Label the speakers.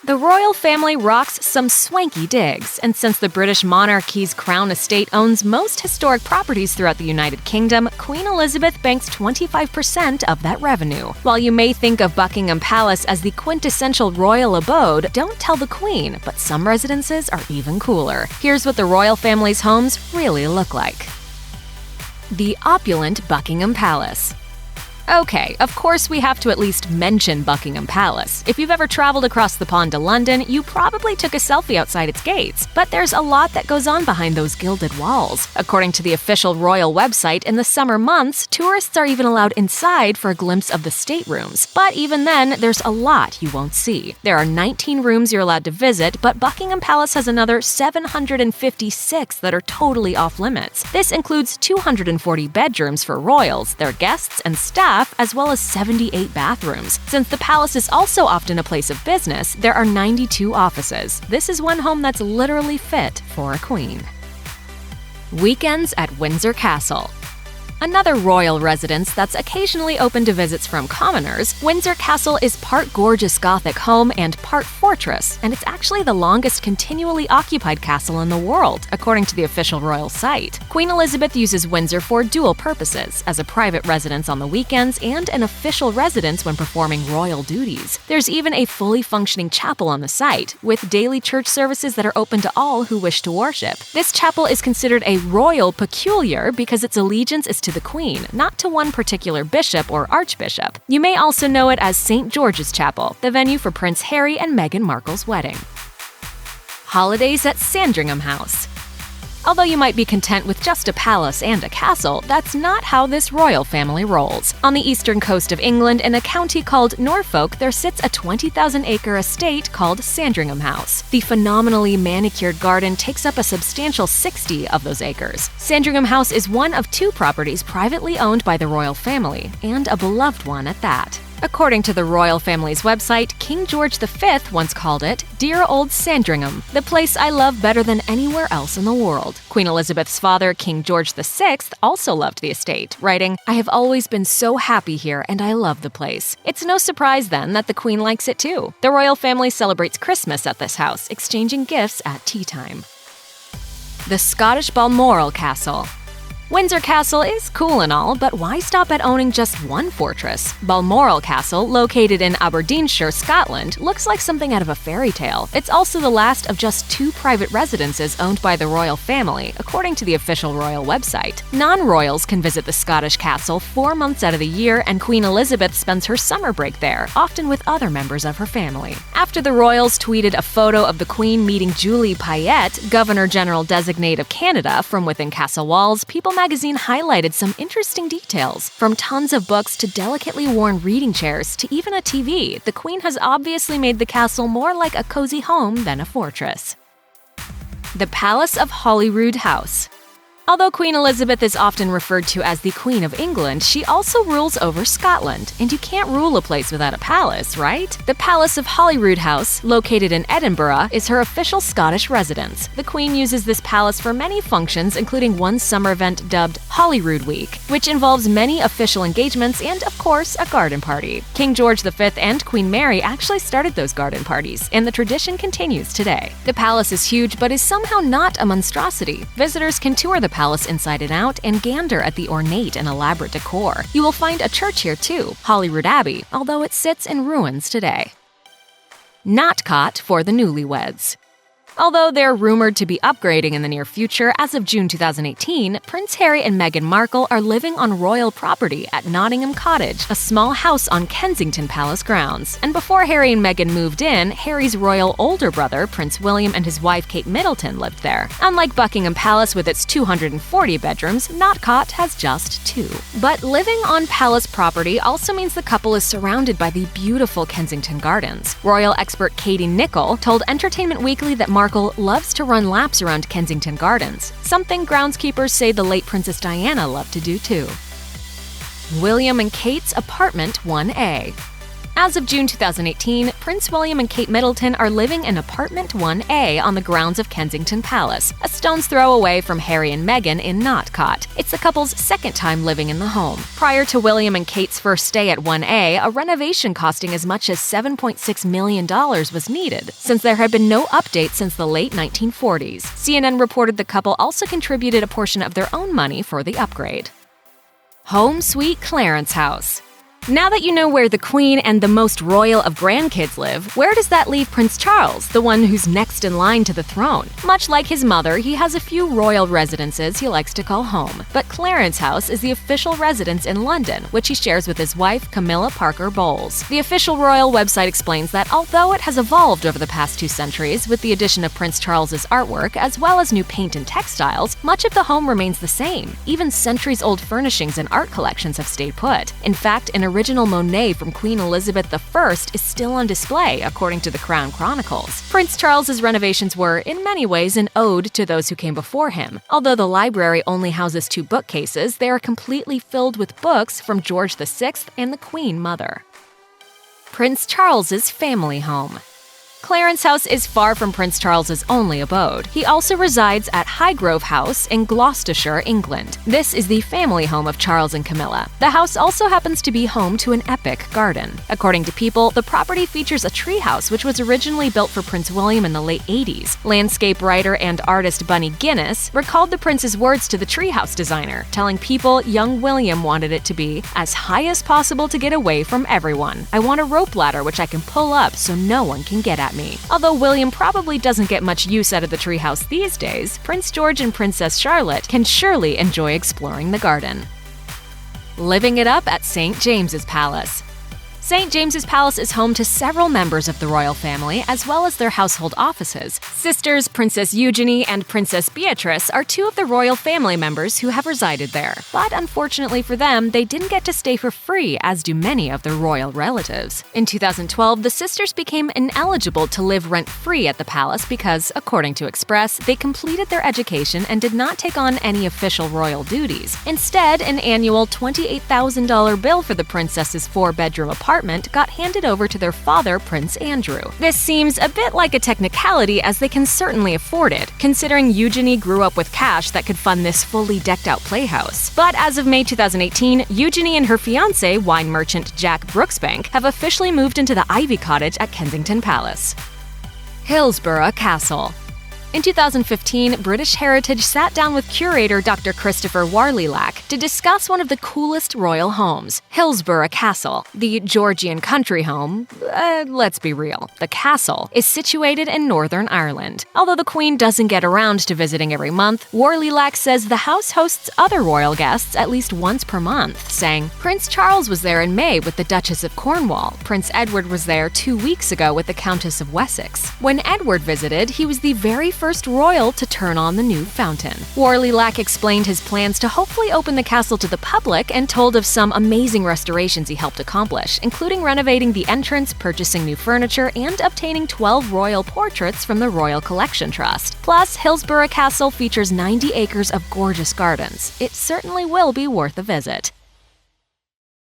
Speaker 1: The royal family rocks some swanky digs, and since the British monarchy's Crown Estate owns most historic properties throughout the United Kingdom, Queen Elizabeth banks 25% of that revenue. While you may think of Buckingham Palace as the quintessential royal abode, don't tell the Queen, but some residences are even cooler. Here's what the royal family's homes really look like. The opulent Buckingham Palace. Okay, of course we have to at least mention Buckingham Palace. If you've ever traveled across the pond to London, you probably took a selfie outside its gates. But there's a lot that goes on behind those gilded walls. According to the official royal website, in the summer months, tourists are even allowed inside for a glimpse of the staterooms. But even then, there's a lot you won't see. There are 19 rooms you're allowed to visit, but Buckingham Palace has another 756 that are totally off limits. This includes 240 bedrooms for royals, their guests, and staff, as well as 78 bathrooms. Since the palace is also often a place of business, there are 92 offices. This is one home that's literally fit for a queen. Weekends at Windsor Castle. Another royal residence that's occasionally open to visits from commoners, Windsor Castle is part gorgeous Gothic home and part fortress, and it's actually the longest continually occupied castle in the world, according to the official royal site. Queen Elizabeth uses Windsor for dual purposes, as a private residence on the weekends and an official residence when performing royal duties. There's even a fully functioning chapel on the site, with daily church services that are open to all who wish to worship. This chapel is considered a royal peculiar because its allegiance is to the Queen, not to one particular bishop or archbishop. You may also know it as St. George's Chapel, the venue for Prince Harry and Meghan Markle's wedding. Holidays at Sandringham House. Although you might be content with just a palace and a castle, that's not how this royal family rolls. On the eastern coast of England, in a county called Norfolk, there sits a 20,000-acre estate called Sandringham House. The phenomenally manicured garden takes up a substantial 60 of those acres. Sandringham House is one of two properties privately owned by the royal family, and a beloved one at that. According to the royal family's website, King George V once called it, "Dear old Sandringham, the place I love better than anywhere else in the world." Queen Elizabeth's father, King George VI, also loved the estate, writing, "I have always been so happy here and I love the place." It's no surprise then that the Queen likes it too. The royal family celebrates Christmas at this house, exchanging gifts at tea time. The Scottish Balmoral Castle. Windsor Castle is cool and all, but why stop at owning just one fortress? Balmoral Castle, located in Aberdeenshire, Scotland, looks like something out of a fairy tale. It's also the last of just two private residences owned by the royal family, according to the official royal website. Non-royals can visit the Scottish castle 4 months out of the year, and Queen Elizabeth spends her summer break there, often with other members of her family. After the royals tweeted a photo of the Queen meeting Julie Payette, Governor-General designate of Canada, from within castle walls, People magazine highlighted some interesting details. From tons of books to delicately worn reading chairs to even a TV, the Queen has obviously made the castle more like a cozy home than a fortress. The Palace of Holyroodhouse. Although Queen Elizabeth is often referred to as the Queen of England, she also rules over Scotland, and you can't rule a place without a palace, right? The Palace of Holyroodhouse, located in Edinburgh, is her official Scottish residence. The Queen uses this palace for many functions, including one summer event dubbed Holyrood Week, which involves many official engagements and, of course, a garden party. King George V and Queen Mary actually started those garden parties, and the tradition continues today. The palace is huge, but is somehow not a monstrosity. Visitors can tour the palace inside and out and gander at the ornate and elaborate decor. You will find a church here too, Holyrood Abbey, although it sits in ruins today. Nott Cott for the newlyweds. Although they're rumored to be upgrading in the near future, as of June 2018, Prince Harry and Meghan Markle are living on royal property at Nottingham Cottage, a small house on Kensington Palace grounds. And before Harry and Meghan moved in, Harry's royal older brother, Prince William, and his wife, Kate Middleton, lived there. Unlike Buckingham Palace with its 240 bedrooms, Nott Cott has just 2. But living on palace property also means the couple is surrounded by the beautiful Kensington Gardens. Royal expert Katie Nicholl told Entertainment Weekly that Markle loves to run laps around Kensington Gardens, something groundskeepers say the late Princess Diana loved to do too. William and Kate's Apartment 1A. As of June 2018, Prince William and Kate Middleton are living in apartment 1A on the grounds of Kensington Palace, a stone's throw away from Harry and Meghan in Nott Cott. It's the couple's second time living in the home. Prior to William and Kate's first stay at 1A, a renovation costing as much as $7.6 million was needed, since there had been no update since the late 1940s. CNN reported the couple also contributed a portion of their own money for the upgrade. Home Sweet Clarence House. Now that you know where the Queen and the most royal of grandkids live, where does that leave Prince Charles, the one who's next in line to the throne? Much like his mother, he has a few royal residences he likes to call home, but Clarence House is the official residence in London, which he shares with his wife, Camilla Parker Bowles. The official royal website explains that although it has evolved over the past 2 centuries with the addition of Prince Charles's artwork as well as new paint and textiles, much of the home remains the same. Even centuries-old furnishings and art collections have stayed put. In fact, an original Monet from Queen Elizabeth I is still on display, according to the Crown Chronicles. Prince Charles's renovations were, in many ways, an ode to those who came before him. Although the library only houses 2 bookcases, they are completely filled with books from George VI and the Queen Mother. Prince Charles's family home. Clarence House is far from Prince Charles's only abode. He also resides at Highgrove House in Gloucestershire, England. This is the family home of Charles and Camilla. The house also happens to be home to an epic garden. According to People, the property features a treehouse which was originally built for Prince William in the late 80s. Landscape writer and artist Bunny Guinness recalled the prince's words to the treehouse designer, telling People young William wanted it to be as high as possible to get away from everyone. I want a rope ladder which I can pull up so no one can get at me. Although William probably doesn't get much use out of the treehouse these days, Prince George and Princess Charlotte can surely enjoy exploring the garden. Living it up at St. James's Palace. St. James's Palace is home to several members of the royal family, as well as their household offices. Sisters Princess Eugenie and Princess Beatrice are 2 of the royal family members who have resided there. But unfortunately for them, they didn't get to stay for free, as do many of their royal relatives. In 2012, the sisters became ineligible to live rent-free at the palace because, according to Express, they completed their education and did not take on any official royal duties. Instead, an annual $28,000 bill for the princess's 4-bedroom apartment got handed over to their father, Prince Andrew. This seems a bit like a technicality, as they can certainly afford it, considering Eugenie grew up with cash that could fund this fully decked-out playhouse. But as of May 2018, Eugenie and her fiancé, wine merchant Jack Brooksbank, have officially moved into the Ivy Cottage at Kensington Palace. Hillsborough Castle. In 2015, British Heritage sat down with curator Dr. Christopher Warlilack to discuss one of the coolest royal homes, Hillsborough Castle. The Georgian country home, let's be real, the castle, is situated in Northern Ireland. Although the Queen doesn't get around to visiting every month, Warlilack says the house hosts other royal guests at least once per month, saying, Prince Charles was there in May with the Duchess of Cornwall. Prince Edward was there 2 weeks ago with the Countess of Wessex. When Edward visited, he was the very first royal to turn on the new fountain. Warlilack explained his plans to hopefully open the castle to the public and told of some amazing restorations he helped accomplish, including renovating the entrance, purchasing new furniture, and obtaining 12 royal portraits from the Royal Collection Trust. Plus, Hillsborough Castle features 90 acres of gorgeous gardens. It certainly will be worth a visit.